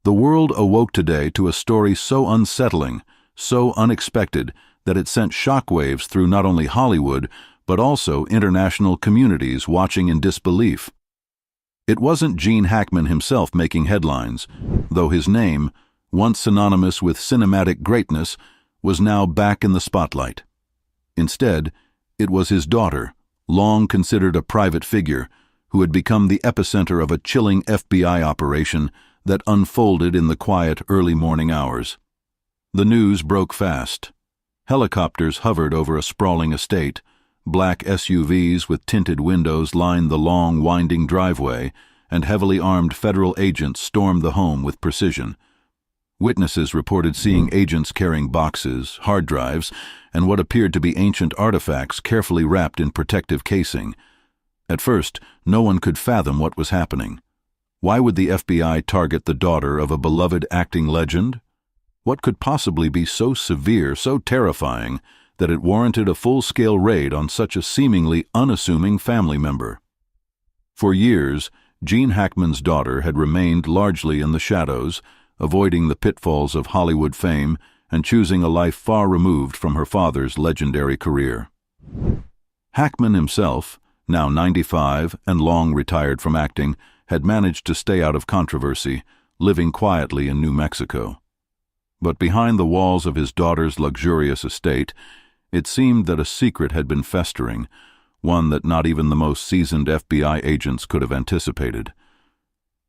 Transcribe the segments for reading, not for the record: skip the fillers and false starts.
The world awoke today to a story so unsettling, so unexpected, that it sent shockwaves through not only Hollywood, but also international communities watching in disbelief. It wasn't Gene Hackman himself making headlines, though his name, once synonymous with cinematic greatness, was now back in the spotlight. Instead, it was his daughter, long considered a private figure, who had become the epicenter of a chilling FBI operation that unfolded in the quiet early morning hours. The news broke fast. Helicopters hovered over a sprawling estate. Black SUVs with tinted windows lined the long, winding driveway, and heavily armed federal agents stormed the home with precision. Witnesses reported seeing agents carrying boxes, hard drives, and what appeared to be ancient artifacts carefully wrapped in protective casing. At first, no one could fathom what was happening. Why would the FBI target the daughter of a beloved acting legend? What could possibly be so severe, so terrifying, that it warranted a full-scale raid on such a seemingly unassuming family member? For years, Gene Hackman's daughter had remained largely in the shadows, avoiding the pitfalls of Hollywood fame and choosing a life far removed from her father's legendary career. Hackman himself, now 95 and long retired from acting, had managed to stay out of controversy, living quietly in New Mexico. But behind the walls of his daughter's luxurious estate, it seemed that a secret had been festering, one that not even the most seasoned FBI agents could have anticipated.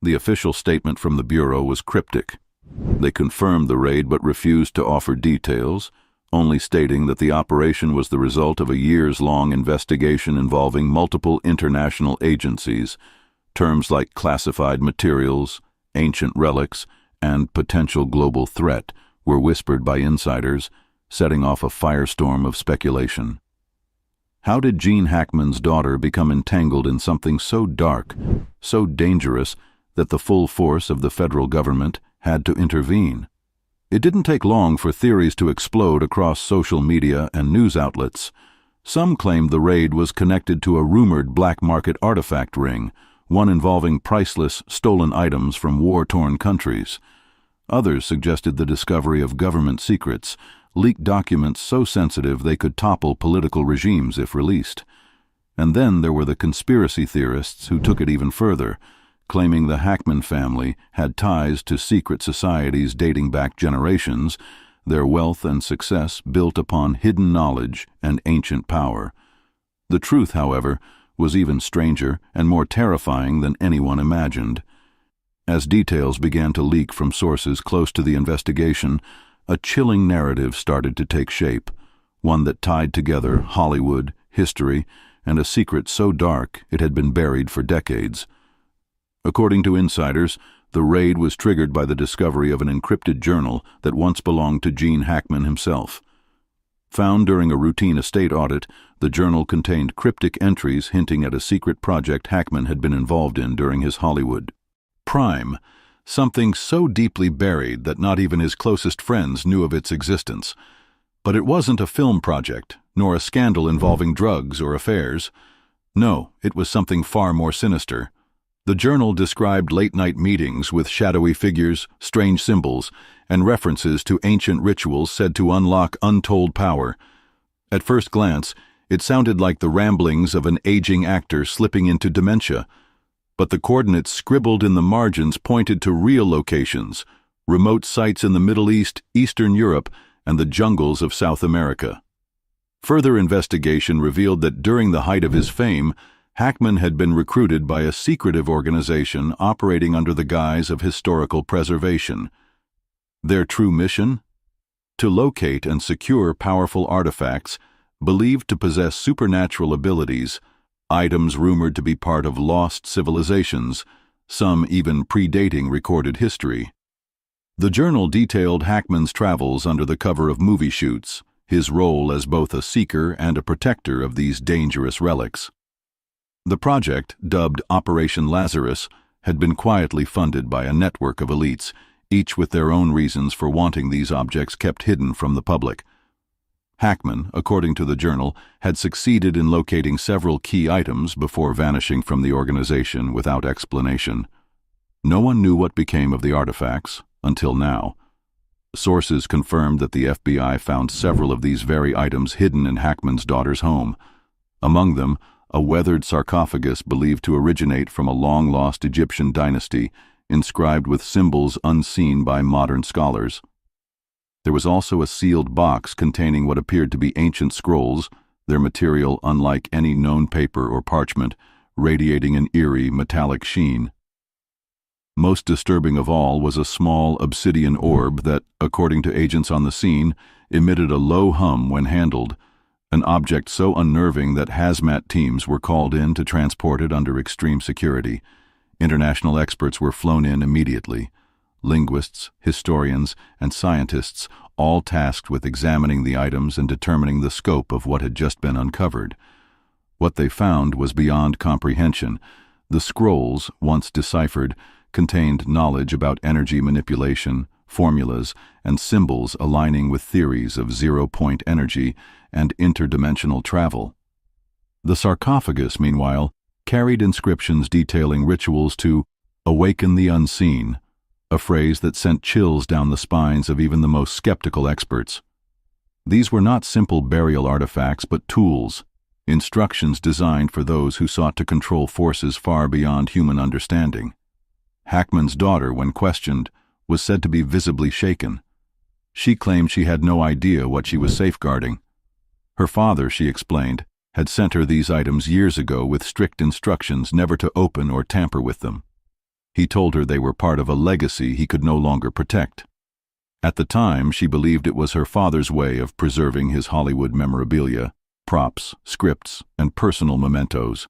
The official statement from the Bureau was cryptic. They confirmed the raid but refused to offer details, only stating that the operation was the result of a years-long investigation involving multiple international agencies. Terms like classified materials, ancient relics, and potential global threat were whispered by insiders, setting off a firestorm of speculation. How did Gene Hackman's daughter become entangled in something so dark, so dangerous, that the full force of the federal government had to intervene? It didn't take long for theories to explode across social media and news outlets. Some claimed the raid was connected to a rumored black market artifact ring, one involving priceless, stolen items from war-torn countries. Others suggested the discovery of government secrets, leaked documents so sensitive they could topple political regimes if released. And then there were the conspiracy theorists who took it even further, claiming the Hackman family had ties to secret societies dating back generations, their wealth and success built upon hidden knowledge and ancient power. The truth, however, was even stranger and more terrifying than anyone imagined. As details began to leak from sources close to the investigation, a chilling narrative started to take shape, one that tied together Hollywood, history, and a secret so dark it had been buried for decades. According to insiders, the raid was triggered by the discovery of an encrypted journal that once belonged to Gene Hackman himself. Found during a routine estate audit, the journal contained cryptic entries hinting at a secret project Hackman had been involved in during his Hollywood prime, something so deeply buried that not even his closest friends knew of its existence. But it wasn't a film project, nor a scandal involving drugs or affairs. No, it was something far more sinister. The journal described late-night meetings with shadowy figures, strange symbols, and references to ancient rituals said to unlock untold power. At first glance, it sounded like the ramblings of an aging actor slipping into dementia, but the coordinates scribbled in the margins pointed to real locations, remote sites in the Middle East, Eastern Europe, and the jungles of South America. Further investigation revealed that during the height of his fame, Hackman had been recruited by a secretive organization operating under the guise of historical preservation. Their true mission? To locate and secure powerful artifacts believed to possess supernatural abilities, items rumored to be part of lost civilizations, some even predating recorded history. The journal detailed Hackman's travels under the cover of movie shoots, his role as both a seeker and a protector of these dangerous relics. The project, dubbed Operation Lazarus, had been quietly funded by a network of elites, each with their own reasons for wanting these objects kept hidden from the public. Hackman, according to the journal, had succeeded in locating several key items before vanishing from the organization without explanation. No one knew what became of the artifacts, until now. Sources confirmed that the FBI found several of these very items hidden in Hackman's daughter's home. Among them, a weathered sarcophagus believed to originate from a long-lost Egyptian dynasty, inscribed with symbols unseen by modern scholars. There was also a sealed box containing what appeared to be ancient scrolls, their material unlike any known paper or parchment, radiating an eerie metallic sheen. Most disturbing of all was a small obsidian orb that, according to agents on the scene, emitted a low hum when handled, an object so unnerving that hazmat teams were called in to transport it under extreme security. International experts were flown in immediately. Linguists, historians, and scientists, all tasked with examining the items and determining the scope of what had just been uncovered. What they found was beyond comprehension. The scrolls, once deciphered, contained knowledge about energy manipulation, formulas, and symbols aligning with theories of zero-point energy and interdimensional travel. The sarcophagus, meanwhile, carried inscriptions detailing rituals to awaken the unseen, a phrase that sent chills down the spines of even the most skeptical experts. These were not simple burial artifacts, but tools, instructions designed for those who sought to control forces far beyond human understanding. Hackman's daughter, when questioned, was said to be visibly shaken. She claimed she had no idea what she was safeguarding. Her father, she explained, had sent her these items years ago with strict instructions never to open or tamper with them. He told her they were part of a legacy he could no longer protect. At the time, she believed it was her father's way of preserving his Hollywood memorabilia, props, scripts, and personal mementos.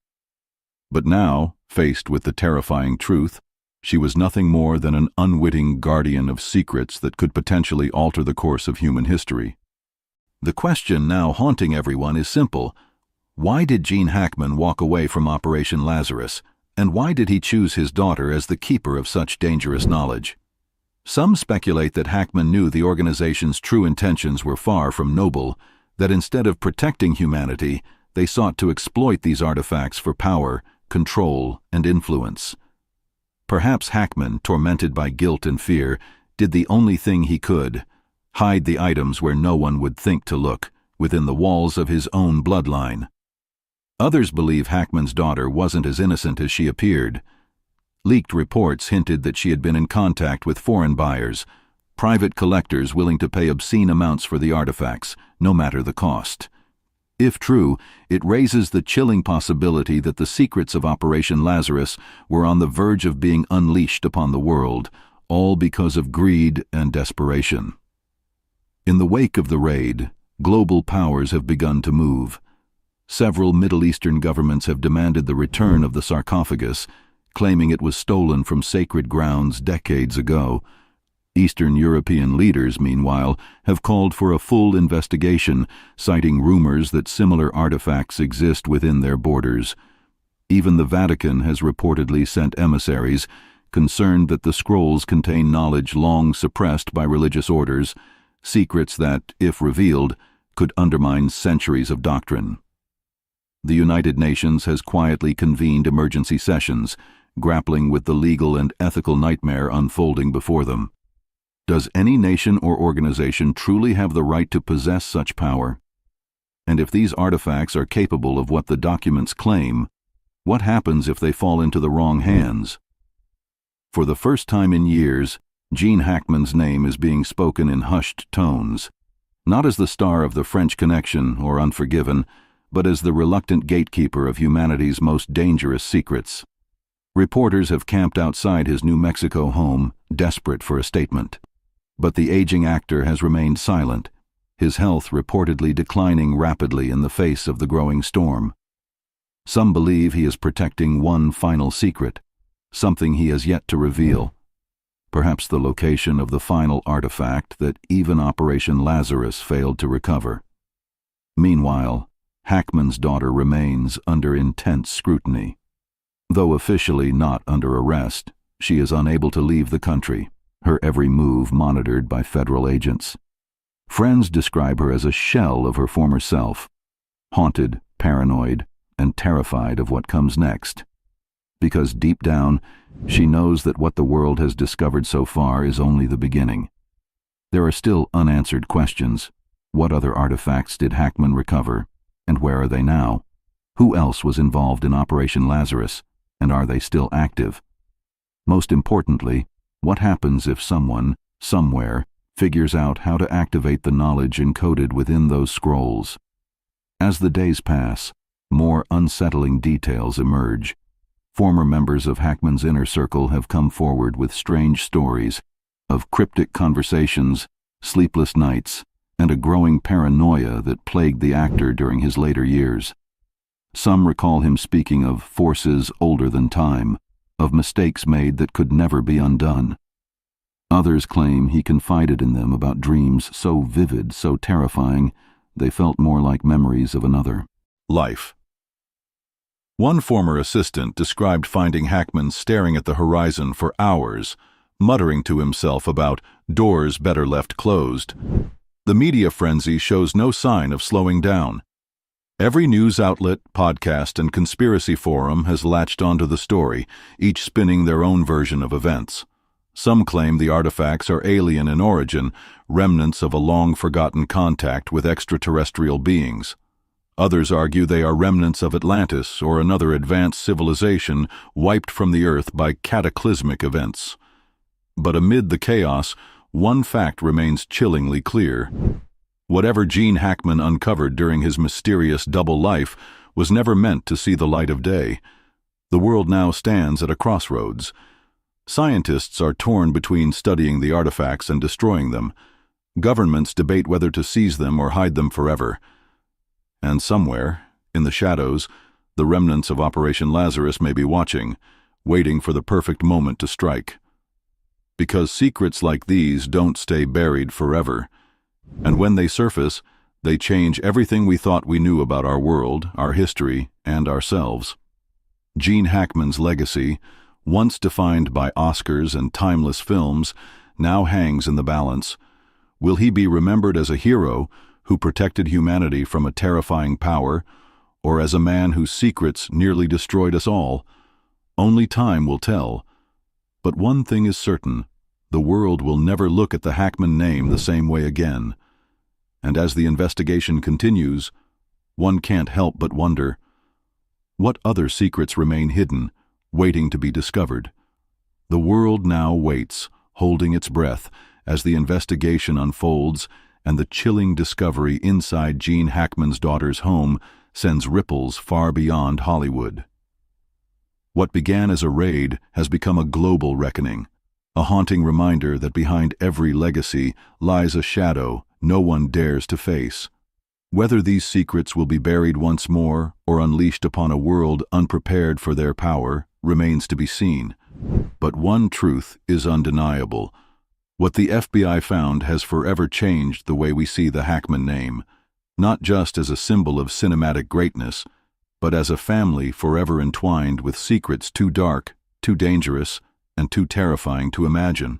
But now, faced with the terrifying truth, she was nothing more than an unwitting guardian of secrets that could potentially alter the course of human history. The question now haunting everyone is simple. Why did Gene Hackman walk away from Operation Lazarus, and why did he choose his daughter as the keeper of such dangerous knowledge? Some speculate that Hackman knew the organization's true intentions were far from noble, that instead of protecting humanity, they sought to exploit these artifacts for power, control, and influence. Perhaps Hackman, tormented by guilt and fear, did the only thing he could: hide the items where no one would think to look, within the walls of his own bloodline. Others believe Hackman's daughter wasn't as innocent as she appeared. Leaked reports hinted that she had been in contact with foreign buyers, private collectors willing to pay obscene amounts for the artifacts, no matter the cost. If true, it raises the chilling possibility that the secrets of Operation Lazarus were on the verge of being unleashed upon the world, all because of greed and desperation. In the wake of the raid, global powers have begun to move. Several Middle Eastern governments have demanded the return of the sarcophagus, claiming it was stolen from sacred grounds decades ago. Eastern European leaders, meanwhile, have called for a full investigation, citing rumors that similar artifacts exist within their borders. Even the Vatican has reportedly sent emissaries, concerned that the scrolls contain knowledge long suppressed by religious orders, secrets that, if revealed, could undermine centuries of doctrine. The United Nations has quietly convened emergency sessions, grappling with the legal and ethical nightmare unfolding before them. Does any nation or organization truly have the right to possess such power? And if these artifacts are capable of what the documents claim, what happens if they fall into the wrong hands? For the first time in years, Gene Hackman's name is being spoken in hushed tones, not as the star of The French Connection or Unforgiven, but as the reluctant gatekeeper of humanity's most dangerous secrets. Reporters have camped outside his New Mexico home, desperate for a statement. But the aging actor has remained silent, his health reportedly declining rapidly in the face of the growing storm. Some believe he is protecting one final secret, something he has yet to reveal. Perhaps the location of the final artifact that even Operation Lazarus failed to recover. Meanwhile, Hackman's daughter remains under intense scrutiny. Though officially not under arrest, she is unable to leave the country, her every move monitored by federal agents. Friends describe her as a shell of her former self, haunted, paranoid, and terrified of what comes next. because deep down, she knows that what the world has discovered so far is only the beginning. There are still unanswered questions. What other artifacts did Hackman recover, and where are they now? Who else was involved in Operation Lazarus, and are they still active? Most importantly, what happens if someone, somewhere, figures out how to activate the knowledge encoded within those scrolls? As the days pass, more unsettling details emerge. Former members of Hackman's inner circle have come forward with strange stories of cryptic conversations, sleepless nights, and a growing paranoia that plagued the actor during his later years. Some recall him speaking of forces older than time, of mistakes made that could never be undone. Others claim he confided in them about dreams so vivid, so terrifying, they felt more like memories of another life. One former assistant described finding Hackman staring at the horizon for hours, muttering to himself about doors better left closed. The media frenzy shows no sign of slowing down. Every news outlet, podcast, and conspiracy forum has latched onto the story, each spinning their own version of events. Some claim the artifacts are alien in origin, remnants of a long-forgotten contact with extraterrestrial beings. Others argue they are remnants of Atlantis or another advanced civilization wiped from the earth by cataclysmic events. But amid the chaos, one fact remains chillingly clear. Whatever Gene Hackman uncovered during his mysterious double life was never meant to see the light of day. The world now stands at a crossroads. Scientists are torn between studying the artifacts and destroying them. Governments debate whether to seize them or hide them forever. And somewhere, in the shadows, the remnants of Operation Lazarus may be watching, waiting for the perfect moment to strike. Because secrets like these don't stay buried forever. And when they surface, they change everything we thought we knew about our world, our history, and ourselves. Gene Hackman's legacy, once defined by Oscars and timeless films, now hangs in the balance. Will he be remembered as a hero who protected humanity from a terrifying power, or as a man whose secrets nearly destroyed us all? Only time will tell. But one thing is certain, the world will never look at the Hackman name the same way again. And as the investigation continues, one can't help but wonder, what other secrets remain hidden, waiting to be discovered? The world now waits, holding its breath, as the investigation unfolds and the chilling discovery inside Gene Hackman's daughter's home sends ripples far beyond Hollywood. What began as a raid has become a global reckoning, a haunting reminder that behind every legacy lies a shadow no one dares to face. Whether these secrets will be buried once more or unleashed upon a world unprepared for their power remains to be seen. But one truth is undeniable. What the FBI found has forever changed the way we see the Hackman name, not just as a symbol of cinematic greatness, but as a family forever entwined with secrets too dark, too dangerous, and too terrifying to imagine.